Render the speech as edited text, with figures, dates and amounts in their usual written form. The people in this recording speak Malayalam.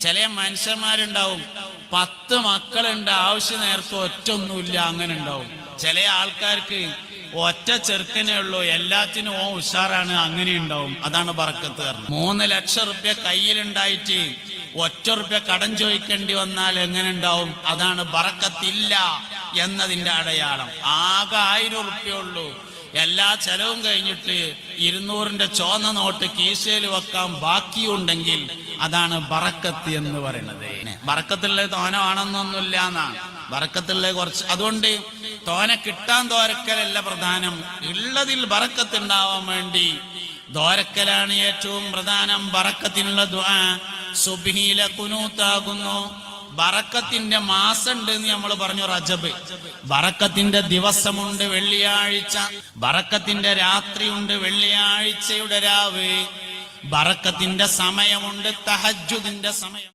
ചില മനുഷ്യന്മാരുണ്ടാവും 10 മക്കളുണ്ട്, ആവശ്യ നേരത്തെ ഒറ്റൊന്നുമില്ല, അങ്ങനെ ഉണ്ടാവും. ചില ആൾക്കാർക്ക് ഒറ്റ ചെറുക്കനേ ഉള്ളൂ, എല്ലാത്തിനും ഉഷാറാണ്, അങ്ങനെ ഉണ്ടാവും. അതാണ് ബറക്കത്ത് പറഞ്ഞത്. 3 ലക്ഷം റുപ്യ കയ്യിലുണ്ടായിട്ട് ₹1 കടം ചോദിക്കേണ്ടി വന്നാൽ എങ്ങനെ ഉണ്ടാവും? അതാണ് ബറക്കത്തില്ല എന്നതിന്റെ അടയാളം. ആകെ 1000 റുപ്യ ഉള്ളൂ, എല്ലാ ചെലവും കഴിഞ്ഞിട്ട് 200ന്റെ ചോന്ന നോട്ട് കീശയിൽ വെക്കാൻ ബാക്കിയുണ്ടെങ്കിൽ അതാണ് ബറക്കത്ത് എന്ന് പറയുന്നത്. ബറക്കത്തുള്ള തോന ആണെന്നൊന്നുമില്ല എന്നാണ്, ബറക്കത്തുള്ള കുറച്ച്. അതുകൊണ്ട് തോന കിട്ടാൻ ദോരക്കലല്ല പ്രധാനം, ഉള്ളതിൽ ബറക്കത്ത് ഉണ്ടാവാൻ വേണ്ടി ദോരക്കലാണ് ഏറ്റവും പ്രധാനം. ബറക്കത്തിനുള്ള ദുആ സുബ്ഹിയിലെ ഖുനൂത്താകുന്നു. ബറക്കത്തിന്റെ മാസമുണ്ട് എന്ന് നമ്മൾ പറഞ്ഞു, റജബ്. ബറക്കത്തിന്റെ ദിവസമുണ്ട് വെള്ളിയാഴ്ച, ബറക്കത്തിന്റെ രാത്രിയുണ്ട് വെള്ളിയാഴ്ചയുടെ രാവ്, ബറക്കത്തിന്റെ സമയമുണ്ട് തഹജ്ജുദിന്റെ സമയം.